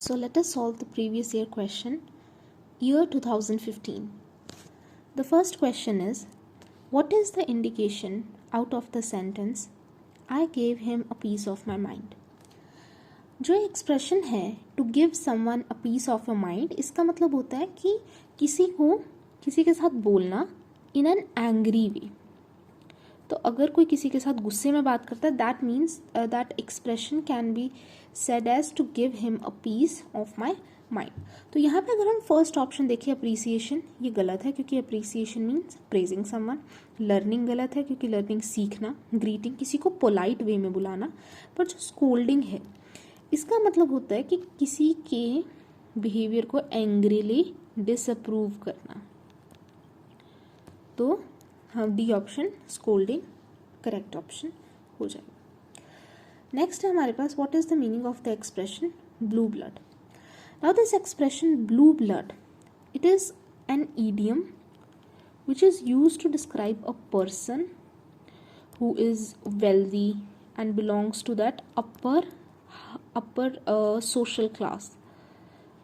So let us solve the previous year question, year 2015. The first question is, what is the indication out of the sentence, I gave him a piece of my mind? जो expression है to give someone a piece of your mind, इसका मतलब होता है कि किसी के साथ बोलना इन एन एंग्री वे. तो अगर कोई किसी के साथ गुस्से में बात करता है, that means that expression can be said as to give him a piece of my mind. तो यहाँ पे अगर हम फर्स्ट ऑप्शन देखें अप्रिसिएशन, ये गलत है क्योंकि appreciation means praising someone. Learning गलत है क्योंकि लर्निंग सीखना. ग्रीटिंग किसी को पोलाइट वे में बुलाना. पर जो स्कोल्डिंग है इसका मतलब होता है कि किसी के बिहेवियर को एंग्रीली डिसअप्रूव करना. तो हम D option scolding correct option हो जाएगा. नेक्स्ट है हमारे पास, what is the meaning of the expression blue blood. Now this expression blue blood, it is an idiom which is used to describe a person who is wealthy and belongs to that upper social class.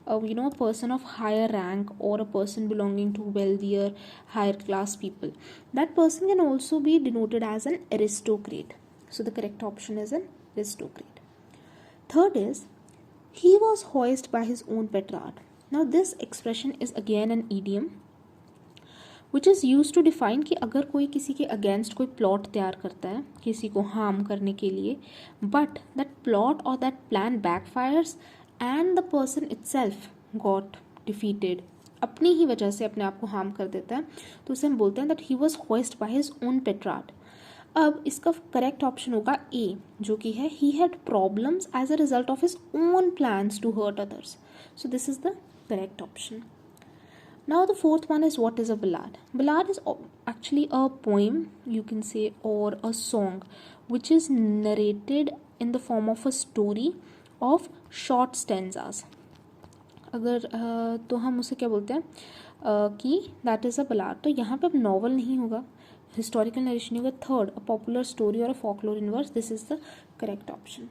A person of higher rank or a person belonging to wealthier, higher class people. That person can also be denoted as an aristocrat. So the correct option is an aristocrat. Third is, he was hoisted by his own petard. Now this expression is again an idiom which is used to define कि अगर कोई किसी के against कोई plot तैयार करता है किसी को हार्म करने के लिए, बट दैट प्लॉट और that plan backfires and the person itself got defeated, अपनी ही वजह से अपने आप को हार्म कर देता है, तो उसे हम बोलते हैं that he was hoisted by his own petard. अब इसका करेक्ट ऑप्शन होगा ए, जो कि है he had problems as a result of his own plans to hurt others. So this is the correct option. Now the fourth one is, what is a ballad? Ballad is actually a poem, you can say, or a song which is narrated in the form of a story of short stanzas. अगर तो हम उसे क्या बोलते हैं कि that is a ballad. तो यहाँ पे अब नॉवल नहीं होगा, हिस्टोरिकल नरेशन होगा. थर्ड, अ पॉपुलर स्टोरी और a folklore in verse. This is the correct option.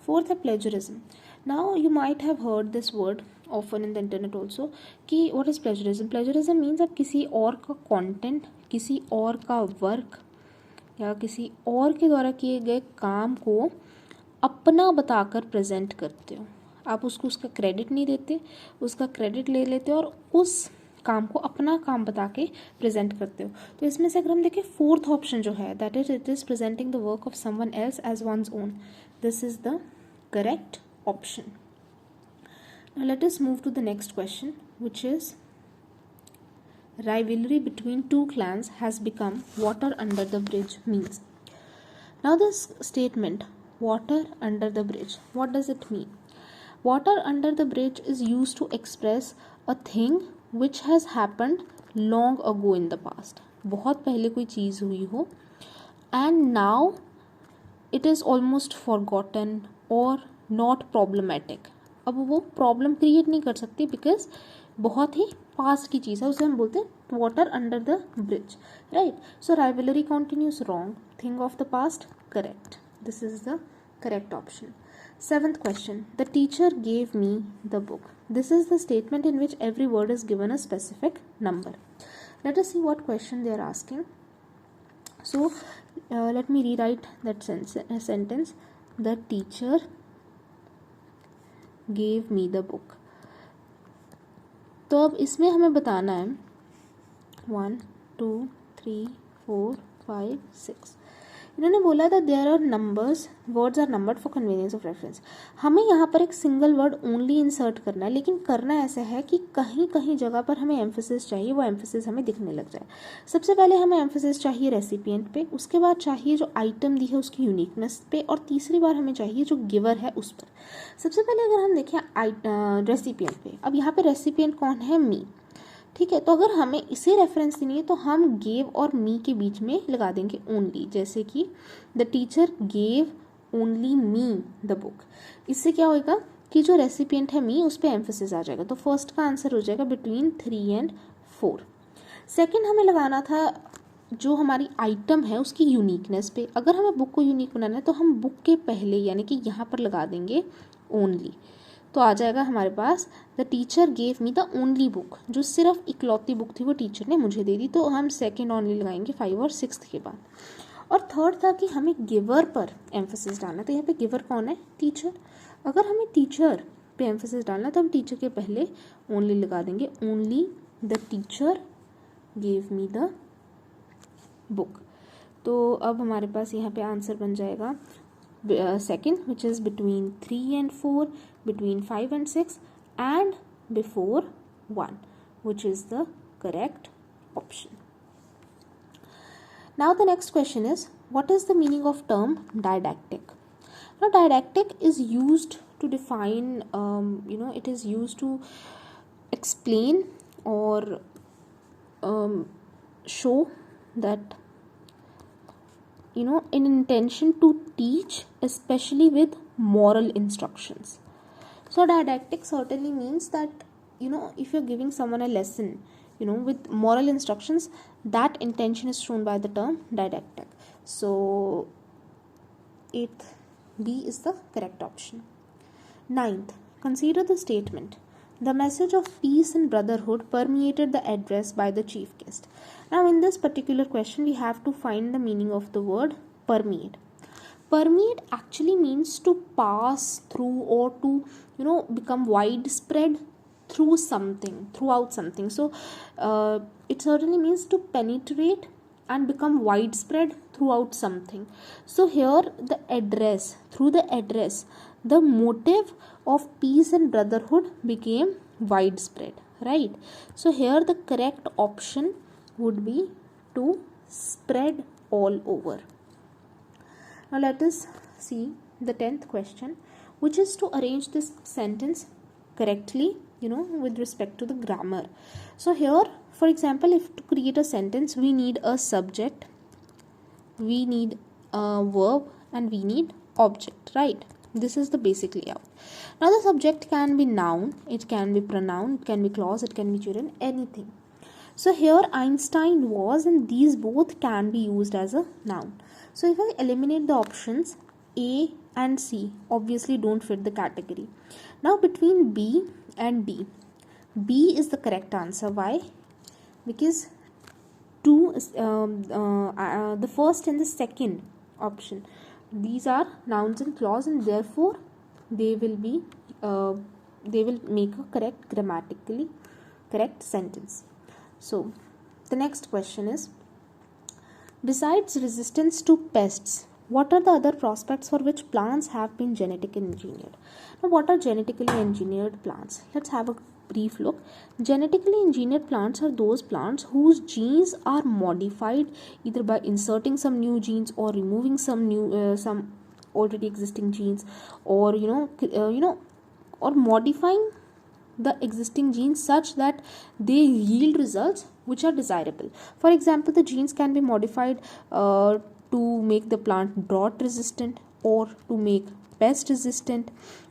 Fourth है plagiarism. Now you might have heard this word often in the internet also कि what is plagiarism. Plagiarism means आप किसी और का content, किसी और का वर्क या किसी और के द्वारा किए गए काम को अपना बताकर प्रेजेंट करते हो. आप उसको उसका क्रेडिट नहीं देते, उसका क्रेडिट ले लेते हो और उस काम को अपना काम बता के प्रेजेंट करते हो. तो इसमें से अगर हम देखें फोर्थ ऑप्शन जो है, that is it is presenting the work of someone else as one's own. This is the correct option. Now let us move to the next question, which is, rivalry between two clans has become water under the bridge means. Now this statement, water under the bridge, what does it mean? Water under the bridge is used to express a thing which has happened long ago in the past. बहुत पहले कोई चीज़ हुई हो and now it is almost forgotten or not problematic. अब वो problem create नहीं कर सकती बिकॉज बहुत ही पास्ट की चीज़ है, उसे हम बोलते हैं water under the bridge, right. So rivalry continues wrong, thing of the past correct. This is the correct option. Seventh question, the teacher gave me the book. This is the statement in which every word is given a specific number. Let us see what question they are asking. So let me rewrite that sentence. The teacher gave me the book. तो अब इसमें हमें बताना है 1 2 3 4 5 6. इन्होंने बोला था there are numbers, words are numbered for convenience of reference. हमें यहाँ पर एक सिंगल वर्ड ओनली इंसर्ट करना है, लेकिन करना ऐसा है कि कहीं कहीं जगह पर हमें एम्फेसिस चाहिए, वो एम्फेसिस हमें दिखने लग जाए. सबसे पहले हमें एम्फेसिस चाहिए रेसिपिएंट पे, उसके बाद चाहिए जो आइटम दी है उसकी यूनिकनेस पे, और तीसरी बार हमें चाहिए जो गिवर है उस पर. सबसे पहले अगर हम देखें रेसिपिएंट पे, अब यहाँ पे रेसिपिएंट कौन है? मी. ठीक है, तो अगर हमें इसे रेफरेंस देनी है तो हम गेव और मी के बीच में लगा देंगे ओनली, जैसे कि the teacher gave only me the book. इससे क्या होगा कि जो रेसिपिएंट है मी, उस पर एम्फेसिस आ जाएगा. तो फर्स्ट का आंसर हो जाएगा बिटवीन 3 and 4. सेकेंड हमें लगाना था जो हमारी आइटम है उसकी यूनिकनेस पे. अगर हमें बुक को यूनिक बनाना है तो हम बुक के पहले यानी कि यहाँ पर लगा देंगे ओनली. तो आ जाएगा हमारे पास the teacher gave me the only book, जो सिर्फ इकलौती बुक थी वो टीचर ने मुझे दे दी, तो हम सेकेंड ओनली लगाएंगे 5 और 6 के बाद। और थर्ड था कि हमें गिवर पर एम्फोसिस डालना, तो यहाँ पे गिवर कौन है, टीचर। अगर हमें टीचर पे एम्फोसिस डालना तो हम टीचर के पहले ओनली लगा देंगे, only the teacher gave me the book. तो अब हमारे पास यहाँ पे आंसर बन जाएगा second, which is between 3 and 4, between 5 and 6, and before 1, which is the correct option. Now the next question is, what is the meaning of term didactic? Now didactic is used to define, it is used to explain or show that in intention to teach, especially with moral instructions. So didactic certainly means that if you're giving someone a lesson with moral instructions, that intention is shown by the term didactic. So 8th B is the correct option. 9th, consider the statement, the message of peace and brotherhood permeated the address by the chief guest. Now in this particular question we have to find the meaning of the word permeate. Permeate actually means to pass through or to become widespread through something, throughout something. So it certainly means to penetrate and become widespread throughout something. So here the address, through the address, the motive of peace and brotherhood became widespread, right? So here the correct option would be to spread all over. Now let us see the 10th question, which is to arrange this sentence correctly, with respect to the grammar. So here, for example, if to create a sentence, we need a subject, we need a verb, and we need object, right? This is the basic layout. Now the subject can be noun, it can be pronoun, it can be clause, it can be gerund, anything. So here Einstein was, and these both can be used as a noun. So if I eliminate the options, A and C obviously don't fit the category. Now between B and D, B is the correct answer. Why? Because the first and the second option, these are nouns and clause, and therefore they will make a correct, grammatically correct sentence. So the next question is, besides resistance to pests, what are the other prospects for which plants have been genetically engineered? Now what are genetically engineered plants? Let's have a brief look. Genetically engineered plants are those plants whose genes are modified either by inserting some new genes or removing some new some already existing genes, or or modifying the existing genes such that they yield results which are desirable. For example, the genes can be modified to make the plant drought resistant, or to make pest resistant,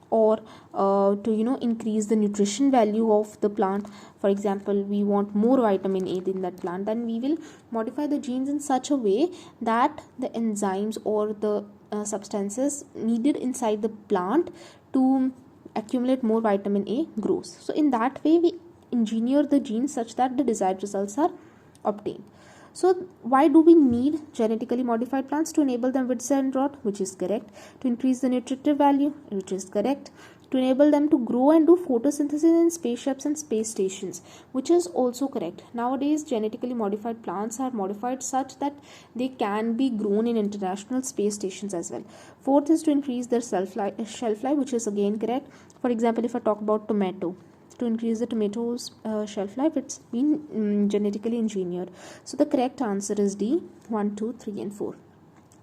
or to increase the nutrition value of the plant. For example, we want more vitamin A in that plant, then we will modify the genes in such a way that the enzymes or the substances needed inside the plant to accumulate more vitamin A grows. So in that way we engineer the genes such that the desired results are obtained. So why do we need genetically modified plants? To enable them withstand drought, which is correct. To increase the nutritive value, which is correct. To enable them to grow and do photosynthesis in spaceships and space stations, which is also correct. Nowadays genetically modified plants are modified such that they can be grown in international space stations as well. Fourth is to increase their shelf life, which is again correct. For example, if I talk about tomato, to increase the tomato's shelf life, it's been genetically engineered. So the correct answer is D, 1, 2, 3 and 4.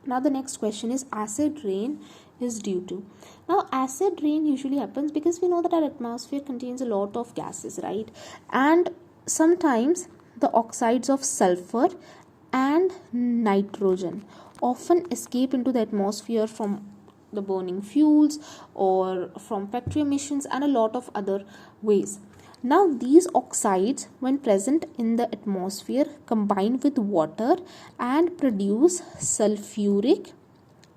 Now the next question is, acid rain is due to. Now acid rain usually happens because we know that our atmosphere contains a lot of gases, right? And sometimes the oxides of sulfur and nitrogen often escape into the atmosphere from the burning fuels or from factory emissions and a lot of other ways. Now these oxides, when present in the atmosphere, combine with water and produce sulfuric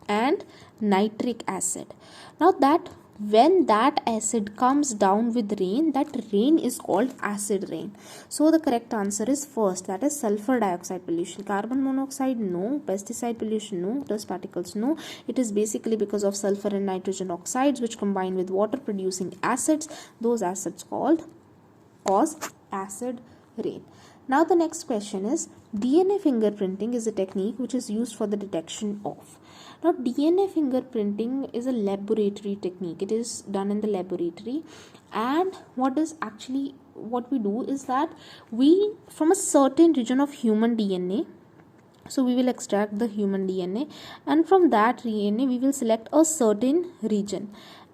and nitric acid. Now that when that acid comes down with rain, that rain is called acid rain. So the correct answer is first, that is sulfur dioxide pollution. Carbon monoxide, no. Pesticide pollution, no. Dust particles, no. It is basically because of sulfur and nitrogen oxides which combine with water producing acids. Those acids cause acid rain. Now the next question is, DNA fingerprinting is a technique which is used for the detection of. Now DNA fingerprinting is a laboratory technique. It is done in the laboratory, and what we do is that we, from a certain region of human DNA, so we will extract the human DNA, and from that DNA we will select a certain region,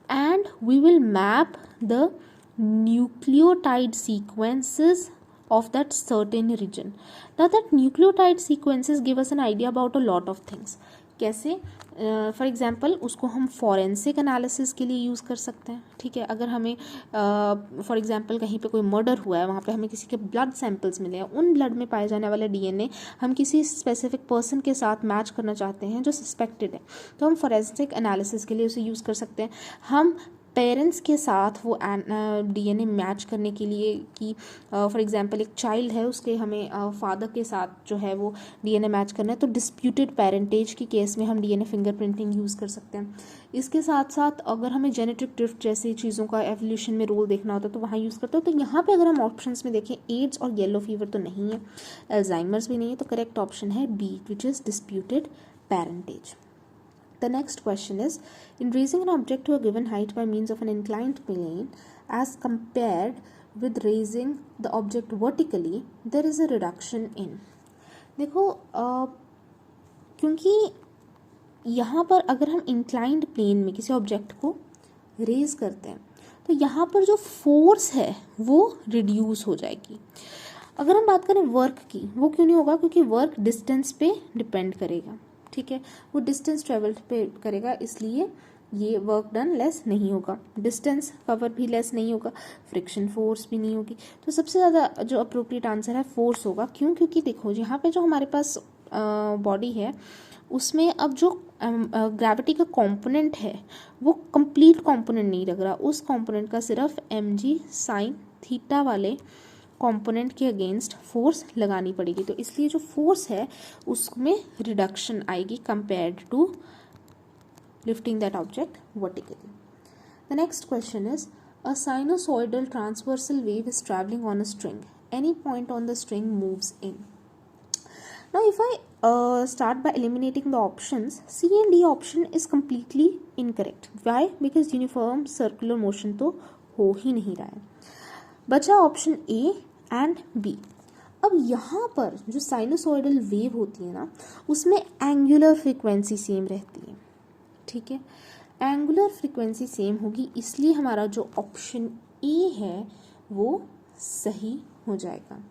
and we will map the nucleotide sequences of that certain region. Now that nucleotide sequences give us an idea about a lot of things. कैसे? For example उसको हम forensic analysis के लिए use कर सकते हैं. ठीक है, अगर हमें फॉर एग्जाम्पल कहीं पे कोई मर्डर हुआ है, वहाँ पे हमें किसी के ब्लड सैंपल्स मिले हैं, उन ब्लड में पाए जाने वाले डीएनए हम किसी स्पेसिफिक पर्सन के साथ मैच करना चाहते हैं जो सस्पेक्टेड है, तो हम फॉरेंसिक एनालिसिस के लिए उसे यूज़ कर सकते हैं. हम पेरेंट्स के साथ वो डीएनए मैच करने के लिए कि फॉर एग्जांपल एक चाइल्ड है, उसके हमें फादर के साथ जो है वो डीएनए मैच करना है, तो डिस्प्यूटेड पेरेंटेज की केस में हम डीएनए फिंगरप्रिंटिंग यूज़ कर सकते हैं. इसके साथ साथ अगर हमें जेनेटिक ड्रिफ्ट जैसी चीज़ों का एवोल्यूशन में रोल देखना होता है तो वहाँ यूज़ करते हो. तो यहाँ पे अगर हम ऑप्शंस में देखें, एड्स और येलो फीवर तो नहीं है, अल्जाइमर्स भी नहीं है, तो करेक्ट ऑप्शन है B, which is disputed parentage. The next question is, in raising an object to a given height by means of an inclined plane as compared with raising the object vertically, there is a reduction in. देखो क्योंकि यहाँ पर अगर हम inclined plane में किसी object को raise करते हैं तो यहाँ पर जो फोर्स है वो रिड्यूस हो जाएगी. अगर हम बात करें वर्क की, वो क्यों नहीं होगा? क्योंकि वर्क डिस्टेंस पे डिपेंड करेगा. ठीक है, वो डिस्टेंस ट्रेवल्ड पे करेगा, इसलिए ये वर्क डन लेस नहीं होगा. डिस्टेंस कवर भी लेस नहीं होगा, फ्रिक्शन फोर्स भी नहीं होगी. तो सबसे ज़्यादा जो अप्रोप्रिएट आंसर है फोर्स होगा. क्यों? क्योंकि देखो यहाँ पे जो हमारे पास बॉडी है उसमें अब जो ग्रेविटी का कंपोनेंट है वो कंप्लीट कंपोनेंट नहीं लग रहा, उस कंपोनेंट का सिर्फ mg sin थीटा वाले कंपोनेंट के अगेंस्ट फोर्स लगानी पड़ेगी. तो इसलिए जो फोर्स है उसमें रिडक्शन आएगी compared to lifting that object vertically. The next question is, a sinusoidal transversal wave is travelling on a string. Any point on the string moves in. Now if I start by eliminating the options, C and D option is completely incorrect. Why? Because uniform circular motion तो हो ही नहीं रहा है. बचा option A and B. अब यहाँ पर जो साइनोसॉइडल वेव होती है ना, उसमें एंगुलर फ्रीक्वेंसी सेम रहती है. ठीक है, एंगुलर फ्रीक्वेंसी सेम होगी, इसलिए हमारा जो ऑप्शन ए है वो सही हो जाएगा.